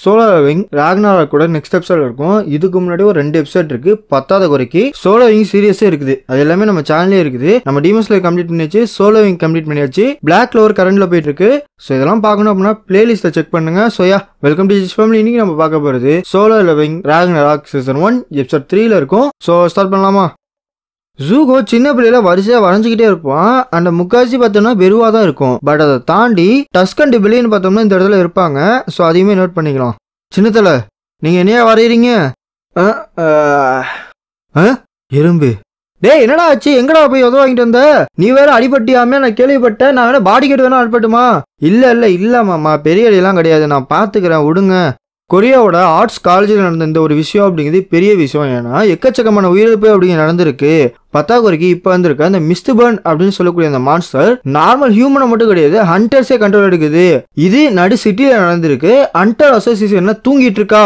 Solo leveling Ragnarok கூட next episode இருக்கும். இதுக்கு முன்னாடி ஒரு 2 எபிசோட் இருக்கு. 10வது குறைக்கு சோலோ லெவலிங் சீரியஸே இருக்குது. அது எல்லாமே நம்ம சேனல்லே இருக்குது. நம்ம டீமன் ஸ்லேயர் கம்ப்ளீட் பண்ணியாச்சு, சோலோ லெவலிங் கம்ப்ளீட் பண்ணியாச்சு, பிளாக் கிளோவர் கரண்ட்ல போயிட்டு இருக்கு. ஸோ இதெல்லாம் பார்க்கணும் அப்படின்னா பிளேலிஸ்ட்டை செக் பண்ணுங்க. So welcome to this family. இன்னைக்கு நம்ம பார்க்க போகிறது solo leveling Ragnarok season 1 episode 3ல இருக்கும். ஸோ ஸ்டார்ட் பண்ணலாமா? ஜூகோ சின்ன பிள்ளையில வரிசையா வரைஞ்சிக்கிட்டே இருப்பான். அந்த முக்காசி பார்த்தோம்னா வெறுவா தான் இருக்கும். பட் அதை தாண்டி டஸ்கன் டிபிலின்னு பார்த்தோம்னா இந்த இடத்துல இருப்பாங்க. ஸோ அதையுமே நோட் பண்ணிக்கலாம். சின்னத்தல நீங்க என்னையா வரைகிறீங்க? எறும்பு டேய் என்னடா ஆச்சு? எங்கடா போய் உதவ வாங்கிட்டு வந்த? நீ வேற அடிபட்டியாமே நான் கேள்விப்பட்டேன். நான் வேணா பாடி கேட்டு வேணா அடிபட்டுமா? இல்ல மாமா, பெரிய அடியெல்லாம் கிடையாது, நான் பாத்துக்கிறேன் விடுங்க. கொரியாவோட ஆர்ட்ஸ் காலேஜில் நடந்த இந்த ஒரு விஷயம் அப்படிங்கிறது பெரிய விஷயம். ஏன்னா எக்கச்சக்கமான உயிரிழப்பு அப்படிங்க நடந்திருக்கு. 10வது குறைக்கு இப்போ வந்திருக்க அந்த மிஸ்ட் பர்ன் அப்படின்னு சொல்லக்கூடிய அந்த மான்ஸ்டர் நார்மல் ஹியூமனை மட்டும் கிடையாது, ஹண்டர்ஸே கண்ட்ரோல் எடுக்குது. இது நடு சிட்டியில நடந்திருக்கு. ஹண்டர் அசோசியேஷன் தூங்கிட்டு இருக்கா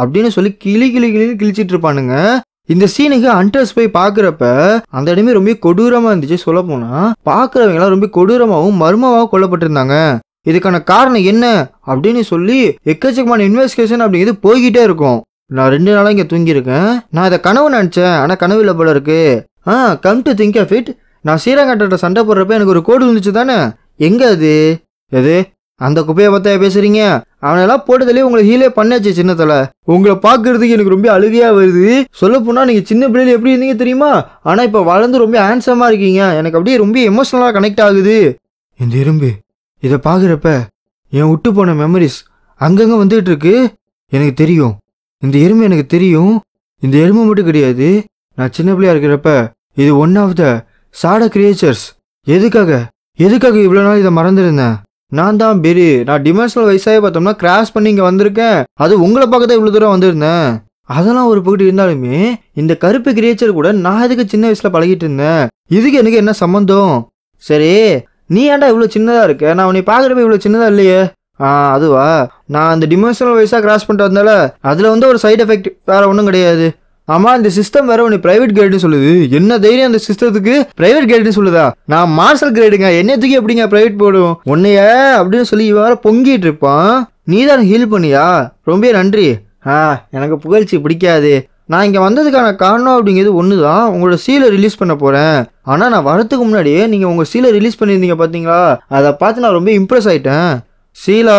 அப்படின்னு சொல்லி கிழிச்சிட்டு இருப்பானுங்க. இந்த சீனுக்கு ஹண்டர்ஸ் போய் பாக்குறப்ப அந்த இடமே ரொம்ப கொடூரமா இருந்துச்சு. சொல்ல போனா பாக்குறவங்க எல்லாம் ரொம்ப கொடூரமாவும் மர்மமாவும் கொல்லப்பட்டிருந்தாங்க. இதுக்கான காரணம் என்ன அப்படின்னு சொல்லி எக்கச்சக்கமான இன்வெஸ்டிகேஷன் அப்படிங்கிறது போய்கிட்டே இருக்கும். நான் 2 நாளா இங்க தூங்கியிருக்கேன். நான் இதை கனவு நினைச்சேன், ஆனா கனவு இல்லை போல இருக்கு. Come to think of it, நான் சீரங்கட்ட சண்டை போடுறப்ப எனக்கு ஒரு கோடு இருந்துச்சு தானே, எங்க அது? எது அந்த குப்பையை பார்த்தா பேசுறீங்க? அவனெல்லாம் போட்டதுலேயே உங்களை ஹீலே பண்ணாச்சு. சின்னத்தல உங்களை பார்க்கறதுக்கு எனக்கு ரொம்ப அழுகையா வருது. சொல்ல போனா நீங்க சின்ன பிள்ளைல எப்படி இருந்தீங்க தெரியுமா? ஆனா இப்ப வளர்ந்து ரொம்ப ஹேண்ட்ஸமா இருக்கீங்க. எனக்கு அப்படியே ரொம்ப எமோஷனலா கனெக்ட் ஆகுது. இந்த எறும்பு இதை பார்க்குறப்ப என் விட்டு போன மெமரிஸ் அங்கங்கே வந்துட்டு இருக்கு. எனக்கு தெரியும் இந்த எறும்பு, எனக்கு தெரியும் இந்த எறும்பு மட்டும் கிடையாது. நான் சின்ன பிள்ளையா இருக்கிறப்ப இது ஒன் ஆஃப் த சாட கிரியேச்சர்ஸ். எதுக்காக இவ்வளோ நாள் இதை மறந்துருந்தேன்? நான் தான் பெரு. நான் டிமென்ஷனல் வயசாகவே பார்த்தோம்னா கிராஷ் பண்ணி இங்கே வந்திருக்கேன். அது உங்களை பார்க்க தான் இவ்வளோ தூரம் வந்திருந்தேன். அதெல்லாம் ஒரு பகுதி இருந்தாலுமே இந்த கருப்பு கிரியேச்சர் கூட நான் இதுக்கு சின்ன வயசுல பழகிட்டு இருந்தேன். இதுக்கு எனக்கு என்ன சம்மந்தம்? சரி நீ ஏன்டா இவ்வளோ சின்னதாக இருக்க? நான் உன்னை பார்க்குறப்ப இவ்வளோ சின்னதாக இல்லையே. அதுவா, நான் அந்த டிமென்ஷனல் வயசாக கிராஸ் பண்ணிட்டு வந்தால அதில் ஒரு சைட் எஃபெக்ட் வேற ஒன்றும் கிடையாது. ஆமாம், இந்த சிஸ்டம் வேற உன்னை பிரைவேட் கிரேடுன்னு சொல்லுது. என்ன தைரியம் அந்த சிஸ்டத்துக்கு பிரைவேட் கிரேடுன்னு சொல்லுதா? நான் மார்ஷல் கிரேடுங்க, என்னத்துக்கு எப்படிங்க பிரைவேட் போடும் உன்னைய அப்படின்னு சொல்லி வேற பொங்கிட்டு இருப்பான். நீ தான் ஹீல் பண்ணியா? ரொம்ப நன்றி. எனக்கு புகழ்ச்சி பிடிக்காது. நான் இங்கே வந்ததுக்கான காரணம் அப்படிங்கிறது ஒன்று தான், உங்களோட சீலை ரிலீஸ் பண்ண போகிறேன். ஆனால் நான் வரத்துக்கு முன்னாடியே நீங்கள் உங்கள் சீலை ரிலீஸ் பண்ணியிருந்தீங்க பார்த்தீங்களா? அதை பார்த்து நான் ரொம்ப இம்ப்ரெஸ் ஆகிட்டேன். சீலா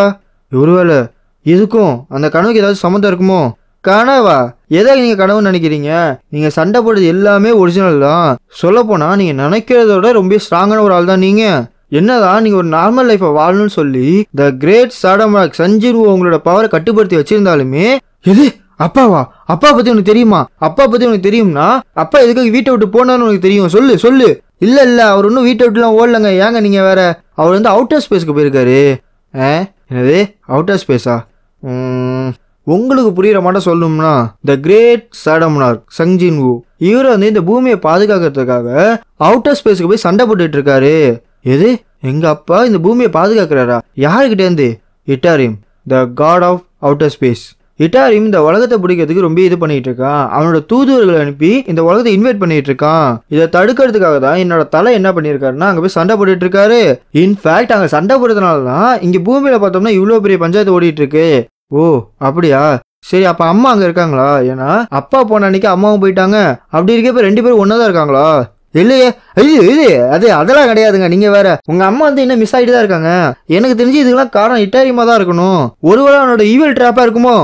ஒருவேளை இதுக்கும் அந்த கனவுக்கு ஏதாச்சும் சம்மந்தம் இருக்குமோ? கனவா? எதாவது நீங்கள் கனவுன்னு நினைக்கிறீங்க? நீங்கள் சண்டை போடுறது எல்லாமே ஒரிஜினல் தான். சொல்லப்போனால் நீங்கள் நினைக்கிறதோட ரொம்ப ஸ்ட்ராங்கான ஒரு ஆள் தான் நீங்கள். என்னதான் நீங்கள் ஒரு நார்மல் லைஃப்பை வாழணும்னு சொல்லி த கிரேட் சாடமாக் சஞ்சின் உங்களோட பவரை கட்டுப்படுத்தி வச்சிருந்தாலுமே எது அப்பாவா? அப்பா பத்தி உனக்கு தெரியுமா? அப்பா பத்தி உனக்கு தெரியும்னா அப்பா எதுக்காக வீட்டை விட்டு போனான்னு உனக்கு தெரியும்? சொல்லு. இல்ல அவர் ஒன்றும் வீட்டை விட்டுலாம் ஓடலங்க. ஏங்க நீங்க வேற, அவர் அவுட்டர் ஸ்பேஸ்க்கு போயிருக்காரு. என்னது அவுட்டர் ஸ்பேஸா? உங்களுக்கு புரியுற மாட்டோம் சொல்லணும்னா த கிரேட் சாடமாக் சங்ஜின் வு இவர் இந்த பூமியை பாதுகாக்கிறதுக்காக அவுட்டர் ஸ்பேஸுக்கு போய் சண்டை போட்டுட்டு இருக்காரு. எது எங்க அப்பா இந்த பூமியை பாதுகாக்கிறாரா? யாருக்கிட்டே இருந்து? இட்டாரியம், த காட் ஆஃப் அவுட்டர் ஸ்பேஸ். இட்டாரியம் இந்த உலகத்தை பிடிக்கிறதுக்கு ரொம்ப இது பண்ணிட்டு இருக்கான். அவனோட தூதுவர்களை அனுப்பி இந்த உலகத்தை இன்வைட் பண்ணிட்டு இருக்கான். இதை தடுக்கிறதுக்காக தான் என்னோட தலை என்ன பண்ணியிருக்காருன்னா அங்கே போய் சண்டை போட்டுட்டு இருக்காரு. இன்ஃபேக்ட் அங்கே சண்டை போடுறதுனால தான் இங்கே பூமியில பார்த்தோம்னா இவ்வளோ பெரிய பஞ்சாயத்து ஓடிட்டு இருக்கு. ஓ அப்படியா? சரி, அப்ப அம்மா அங்க இருக்காங்களா? ஏன்னா அப்பா போன அன்னைக்கு அம்மாவும் போயிட்டாங்க. அப்படி இருக்கப்ப 2 பேரும் ஒன்னா தான் இருக்காங்களா? இல்லையே. அதெல்லாம் கிடையாதுங்க. நீங்க வேற, உங்க அம்மா இன்னும் மிஸ் ஆகிட்டு தான் இருக்காங்க. எனக்கு தெரிஞ்சு இதுக்கெல்லாம் காரணம் இட்டாரியமா தான் இருக்கணும். ஒருவேளை அவனோட ஈவில் ட்ராப்பா இருக்குமோ?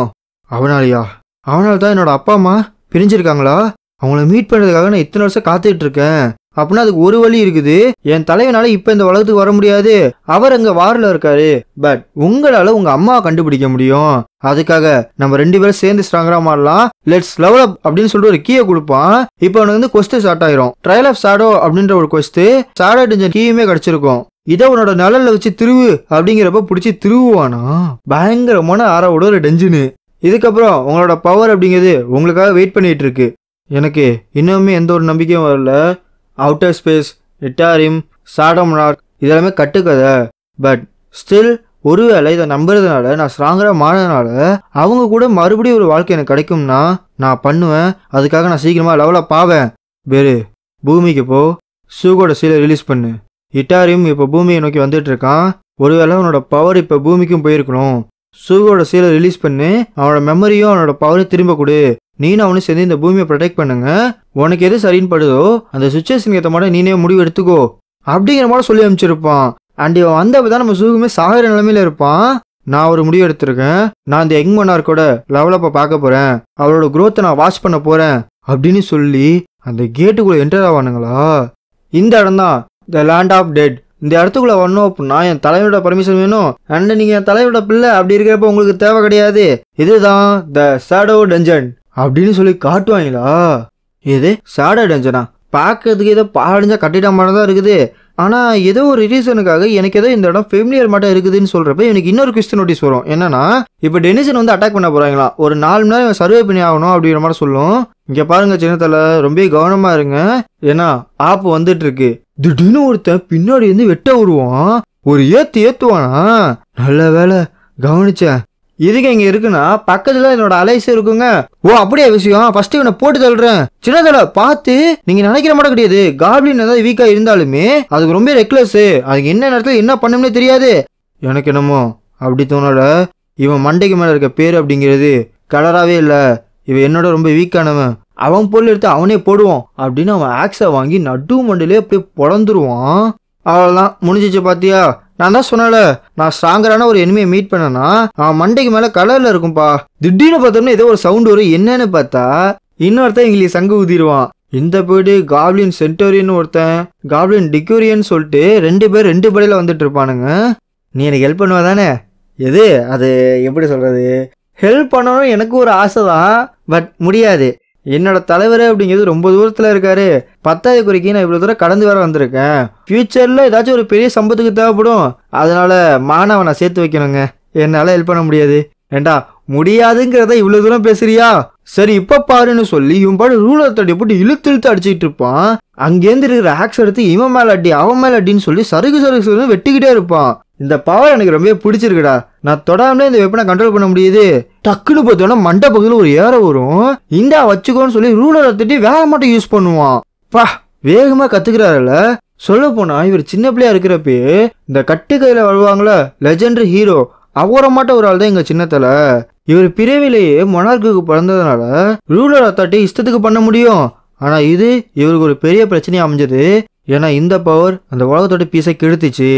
அவனால தான் என்னோட அப்பா அம்மா பிரிஞ்சிருக்காங்களா? அவங்கள மீட் பண்றதுக்காக நான் இத்தனை வருஷம் காத்துட்டு இருக்கேன். அப்படின்னா அதுக்கு ஒரு வழி இருக்குது. என் தலைவனால இப்ப இந்த உலகத்துக்கு வர முடியாது, அவர் அங்க வாரில் இருக்காரு. பட் உங்களால உங்க அம்மாவை கண்டுபிடிக்க முடியும். அதுக்காக நம்ம 2 பேரும் சேர்ந்து ஸ்ட்ராங்கரா மாறலாம். லெட்ஸ் லெவல் அப் அப்படின்னு சொல்லிட்டு ஒரு கீயை கொடுப்பான். இப்போ அவனுக்கு கொஸ்ட் ஸ்டார்ட் ஆயிரும். ட்ரையல் ஆஃப் ஷாடோ அப்படின்ற ஒரு கொஸ்ட், ஷாடோ டிஞ்சன் கீயுமே கிடைச்சிருக்கும். இதை உன்னோட நிழல்ல வச்சு திருவு அப்படிங்கிறப்ப பிடிச்சி திருவுவானா? பயங்கரமான ஆரோட ஒரு டென்ஜனு. இதுக்கப்புறம் உங்களோட பவர் அப்படிங்கிறது உங்களுக்காக வெயிட் பண்ணிட்டு இருக்கு. எனக்கு இன்னுமே எந்த ஒரு நம்பிக்கையும் வரல. அவுட்டர் ஸ்பேஸ், இட்டாரியம், சாடமாக் இதெல்லாமே கட்டுக்கதை. பட் ஸ்டில் ஒருவேளை இதை நம்புறதுனால, நான் ஸ்ட்ராங்கராக மாறினால அவங்க கூட மறுபடியும் ஒரு வாழ்க்கை எனக்கு கிடைக்கும்னா நான் பண்ணுவேன். அதுக்காக நான் சீக்கிரமாக லெவலப் ஆவேன். வேறு பூமிக்கு போ, சூகோட சீலை ரிலீஸ் பண்ணு. இட்டாரியம் இப்போ பூமியை நோக்கி வந்துட்டு இருக்கான். ஒருவேளை உன்னோட பவர் இப்போ பூமிக்கும் போயிருக்கணும். சூகோட சீலை ரிலீஸ் பண்ணி அவனோட மெமரியும் அவனோட பவரையும் திரும்ப கொடு. நீனும் அவனு சேர்ந்து இந்த பூமியை ப்ரொடெக்ட் பண்ணுங்க. உனக்கு எது சரின்னு படுதோ அந்த சுச்சுவேஷனுக்கு ஏற்ற மாதிரி நீனே முடிவு எடுத்துக்கோ அப்படிங்கிற மாதிரி சொல்லி அனுப்பிச்சிருப்பான். அண்ட் இவன் வந்தப்பதான் நம்ம சூகுமே சாகிற நிலைமையில இருப்பான். நான் ஒரு முடிவு எடுத்திருக்கேன். நான் இந்த யங் மன்னார்க்கோட லெவலப்பை பார்க்க போறேன். அவளோட குரோத்தை நான் வாட்ச் பண்ண போறேன் அப்படின்னு சொல்லி அந்த கேட்டுக்குள்ள என்டர் ஆவானுங்களா. இந்த இடம் தான் த லேண்ட் ஆஃப் டெட். இந்த இடத்துக்குள்ள வரணும் அப்படின்னா என் தலைவரோட பர்மிஷன் வேணும். அண்ட் நீங்க என் தலைவரோட பிள்ளை அப்படி இருக்கிறப்ப உங்களுக்கு தேவை கிடையாது. இதுதான் த ஷேடோ டஞ்சன் அப்படின்னு சொல்லி காட்டுவாங்களா. இது ஷேடோ டஞ்சனா? பார்க்கறதுக்கு ஏதோ பாடிஞ்சா கட்டிட மாதிரி தான் இருக்குது. ஆனால் ஏதோ ஒரு ரீசனுக்காக எனக்கு ஏதோ இந்த இடம் ஃபெமிலியர் மட்டும் இருக்குதுன்னு சொல்கிறப்ப எனக்கு இன்னொரு கொஸ்டின் நோட்டீஸ் வரும். என்னன்னா இப்போ டெனிசன் வந்து அட்டாக் பண்ண போகிறாங்களா, ஒரு 4 மணி நேரம் சர்வே பண்ணி ஆகணும் அப்படிங்கிற மாதிரி சொல்லும். இங்கே பாருங்க சின்னத்தில் ரொம்ப கவனமாக இருங்க. ஏன்னா ஆப்பு வந்துட்டு இருக்கு. திடீர்னு ஒருத்தன் பின்னாடி இருந்து வெட்ட வருவான். ஒரு ஏற்றுவானா. நல்ல வேலை கவனிச்சேன். இதுக்கு இங்க இருக்குன்னா பக்கத்துல என்னோட அலைஸ் இருக்குங்க. ஓ அப்படியே விஷயம். ஃபர்ஸ்ட் இவனை போட்டு தள்ளுறேன். சின்னதல பார்த்து நீங்க நினைக்கிற மாதிரி கிடையாது. காப்ளின் ஏதாவது வீக்கா இருந்தாலுமே அதுக்கு ரொம்ப ரெக்லஸ். அதுக்கு என்ன நேரத்துல என்ன பண்ணும்னே தெரியாது. எனக்கு என்னமோ அப்படி தோணல. இவன் மண்டைக்கு மேல இருக்க பேரு அப்படிங்கிறது கலராவே இல்ல. இவன் என்னோட ரொம்ப வீக்கானவன். அவன் பொருள் எடுத்து அவனே போடுவான் அப்படின்னு அவன் ஆக்ஸை வாங்கி நடு மண்டிலே அப்படியே பொழந்துருவான். அவ்வளோதான் முடிஞ்சிச்சு. பாத்தியா, நான் தான் சொன்னல, நான் ஸ்ட்ராங்கரான ஒரு எனிமையை மீட் பண்ணனா அவன் மண்டைக்கு மேல கலர்ல இருக்கும்பா. திடீர்னு பார்த்தோம்னா ஏதோ ஒரு சவுண்ட் வரும். என்னன்னு பார்த்தா இன்னொருத்தன் எங்களுக்கு சங்கு ஊதிடுவான். இந்த போயிட்டு காப்ளின் சென்டோரியன் ஒருத்தன் காப்ளின் டிக்யூரியன் சொல்லிட்டு 2 பேர் 2 படையில வந்துட்டு இருப்பானுங்க. நீ எனக்கு ஹெல்ப் பண்ணுவா தானே? எது அது எப்படி சொல்றது, ஹெல்ப் பண்ணணும் எனக்கு ஒரு ஆசை தான். பட் முடியாது. என்னோட தலைவர் அப்படிங்கிறது ரொம்ப தூரத்தில் இருக்காரு. 10வது குறிக்கு நான் இவ்வளோ தூரம் கடந்து வர வந்திருக்கேன். ஃபியூச்சரில் ஏதாச்சும் ஒரு பெரிய சம்பத்துக்கு தேவைப்படும். அதனால மாணவனை சேர்த்து வைக்கணுங்க. என்னால் ஹெல்ப் பண்ண முடியாது. ஏண்டா முடியாதுங்கிறத இவ்வளோ தூரம் பேசுறியா? சரி இப்போ பாருன்னு சொல்லி இவன் பாடு ரூலர் தட்டி போட்டு இழுத்து அடிச்சுக்கிட்டு இருப்பான். அங்கேருந்து இருக்கிற ஆக்ஸ் எடுத்து இவன் மேல அடி அவன் மேல அடின்னு சொல்லி சருகு வெட்டிக்கிட்டே இருப்பான். இந்த பவர் எனக்கு ரொம்ப பிடிச்சிருக்குடா. நான் தொடாமலே இந்த வெப்பனை கண்ட்ரோல் பண்ண முடியுது. டக்குன்னு பார்த்தோன்னா மண்டை பகுதியில் ஒரு ஏற வரும். இந்தா வச்சுக்கோன்னு சொல்லி ரூலரை தட்டி வேக மட்டும் யூஸ் பண்ணுவான். பா வேகமா கத்துக்கிறாருல. சொல்ல போனா இவர் சின்ன பிள்ளையா இருக்கிறப்பே இந்த கட்டு கையில வருவாங்களா லெஜெண்டரி ஹீரோ அவரை மட்டும் ஒரு ஆள் தான் எங்க சின்னத்துல. இவர் பிறவிலேயே மொனார்க்கு பிறந்ததுனால ரூலரை தட்டி இஷ்டத்துக்கு பண்ண முடியும். ஆனா இது இவருக்கு ஒரு பெரிய பிரச்சனையா அமைஞ்சது. ஏன்னா இந்த பவர் அந்த உலகத்தோட பீஸை கெடுத்துச்சு.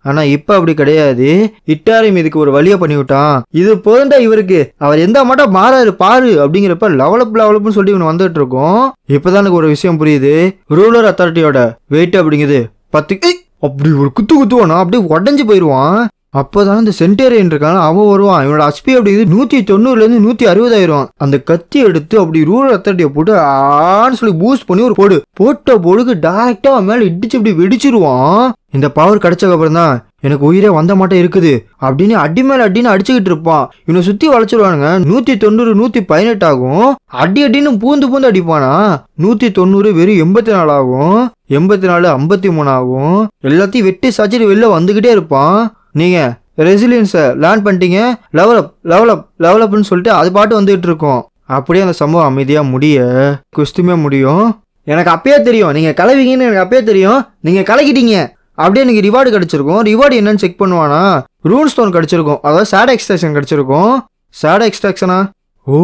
ஆனா இப்ப அப்படி கிடையாது. இட்டாரியும் இதுக்கு ஒரு வழியை பண்ணி விட்டான். இது போதா இவருக்கு. அவர் எந்த மட்டும் மாறாரு பாரு அப்படிங்கிறப்ப லெவலப்னு சொல்லி இவன் வந்துட்டு இருக்கோம். இப்பதான் எனக்கு ஒரு விஷயம் புரியுது. ரூலர் அத்தாரிட்டியோட வெயிட் அப்படிங்குது 10. அப்படி ஒரு குத்துவானா அப்படியே உடஞ்சு போயிடுவான். அப்போதான் இந்த சென்டேரியன் இருக்கான அவன் வருவான். இவனோட ஹெச்பி அப்படிங்குது 190 160 ஆயிரும். அந்த கத்தி எடுத்து அப்படி ரூலர் அத்தாரிட்டியை போட்டு ஆன்னு சொல்லி பூஸ்ட் பண்ணி ஒரு போட்ட பொழுது டைரக்டா அவன் மேல இடிச்சு அப்படி வெடிச்சிருவான். இந்த பவர் கிடைச்சதுக்கு அப்புறம் தான் எனக்கு உயிரே வந்த மாட்டே இருக்குது அப்படின்னு அடி மேல அடின்னு அடிச்சுக்கிட்டு இருப்பான். இவனை சுத்தி வளைச்சிருவானுங்க. 190 118 ஆகும். அடின்னு பூந்து அடிப்பானா. 190 வெறும் 84 ஆகும். 84 53 ஆகும். எல்லாத்தையும் வெட்டி சாச்சிட்டு வெளில வந்துகிட்டே இருப்பான். நீங்க ரெசிலியன்ஸை லேர்ன் பண்ணிட்டீங்க. லெவலப்னு சொல்லிட்டு அது பாட்டு வந்துகிட்டு இருக்கோம். அப்படியே அந்த சம்பவம் அமைதியா குஸ்துமே முடியும். எனக்கு அப்பயே தெரியும் நீங்க கலவிங்கன்னு. எனக்கு அப்பயே தெரியும் நீங்க கலக்கிட்டீங்க. அப்படியே எனக்கு ரிவார்டு கிடைச்சிருக்கும். ரிவார்டு என்னன்னு செக் பண்ணுவானா. ரூன் ஸ்டோன் கிடைச்சிருக்கும். அதாவது ஷேடோ எக்ஸ்ட்ராக்ஷன் கிடைச்சிருக்கும். ஷேடோ எக்ஸ்ட்ராக்ஷனா? ஓ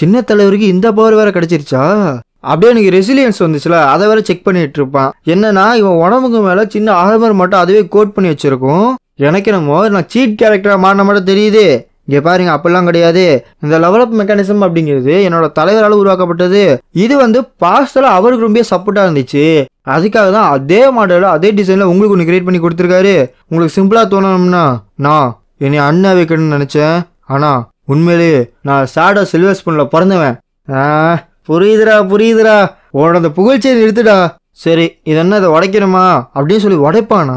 சின்ன தலைவருக்கு இந்த பவர் வேற கிடைச்சிருச்சா? அப்படியே எனக்கு ரெசிலியன்ஸ் வந்துச்சுல அதை வேற செக் பண்ணிட்டு இருப்பான். என்னன்னா இவன் உடம்புக்கு மேல சின்ன ஆர்மர் மட்டும் அதுவே கோட் பண்ணி வச்சிருக்கும். எனக்கு என்னமோ நான் சீட் கேரக்டரா மாறின மட்டும் தெரியுது. இங்க பாருங்க அப்படிலாம் கிடையாது. இந்த லெவலப் மெக்கானிசம் அப்படிங்கிறது என்னோட தலைவரால் உருவாக்கப்பட்டது. இது வந்து பாஸ்ட்ல அவருக்கு ரொம்ப சப்போர்ட்டா இருந்துச்சு. அதுக்காக தான் அதே மாடல அதே டிசைன்ல உங்களுக்கு ஒன்று கிரியேட் பண்ணி கொடுத்துருக்காரு. உங்களுக்கு சிம்பிளா தோணணும்னா நான் என்னை அண்ணா வைக்கணும்னு நினைச்சேன். ஆனா உண்மையிலேயே நான் ஷேடோ சில்வர் ஸ்பூன்ல பிறந்தவன். புரியுதுடா உன்னோட அந்த புகழ்ச்சியை நிறுத்துடா. சரி இது என்ன இதை உடைக்கணுமா அப்படின்னு சொல்லி உடைப்பானா.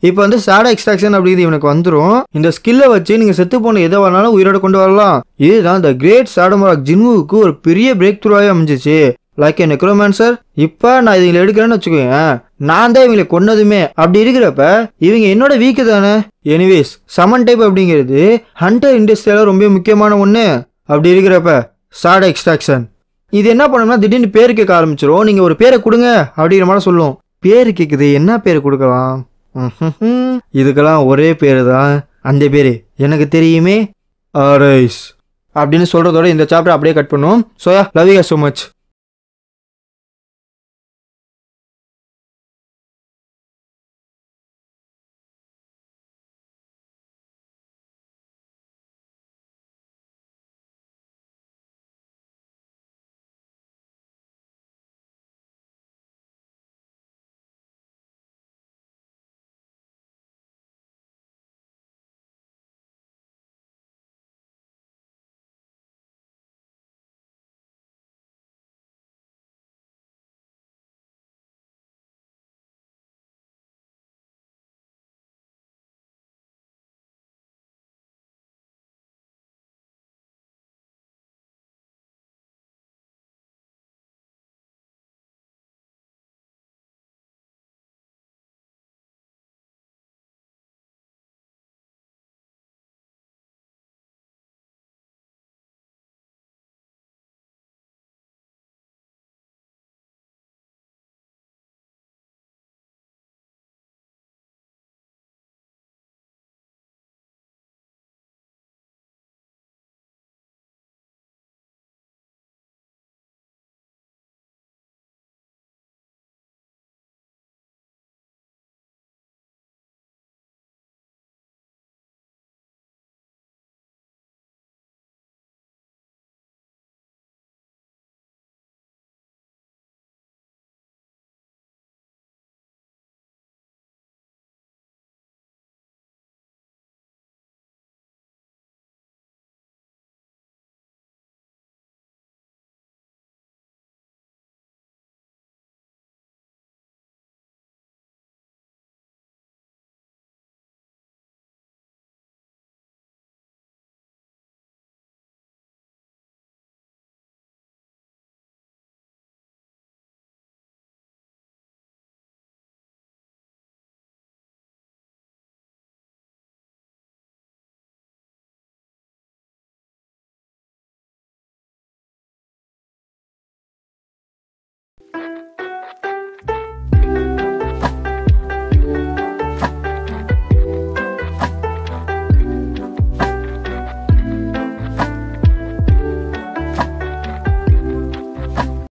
இப்போ வந்து ஷேடோ எக்ஸ்ட்ராக்ஷன் அப்படிங்கிறது இவனுக்கு வந்துடும். இந்த ஸ்கில்லை வச்சு நீங்க செத்து போன எதை வேணாலும் உயிரோட கொண்டு வரலாம். இதுதான் இந்த கிரேட் ஷேடோ மார்க் ஜின்வுக்கு ஒரு பெரிய பிரேக் த்ரூவாகவே அமைஞ்சிச்சு. Like a நெக்ரோமான்சர். இப்போ நான் இவங்களை எடுக்கிறேன்னு வச்சுக்கோங்க, நான் தான் இவங்களை கொன்னதுமே. அப்படி இருக்கிறப்ப இவங்க என்னோட வீக்கு தானே. எனிவேஸ் சமன் டைப் அப்படிங்கிறது ஹண்டர் இண்டஸ்ட்ரியில ரொம்ப முக்கியமான ஒன்று. அப்படி இருக்கிறப்ப ஷேடோ எக்ஸ்ட்ராக்ஷன் இது என்ன பண்ணணும்னா திடீர்னு பேர் கேட்க ஆரம்பிச்சிடும். நீங்க ஒரு பேரை கொடுங்க அப்படிங்கிற மாதிரி சொல்லும். பேரு கேட்குது, என்ன பேர் கொடுக்கலாம்? இதுக்கெல்லாம் ஒரே பேரு தான். அந்த பேர் எனக்கு தெரியுமே. ஆரைஸ் அப்படின்னு சொல்கிறதோட இந்த சாப்டர் அப்படியே கட் பண்ணுவோம். So love you so much.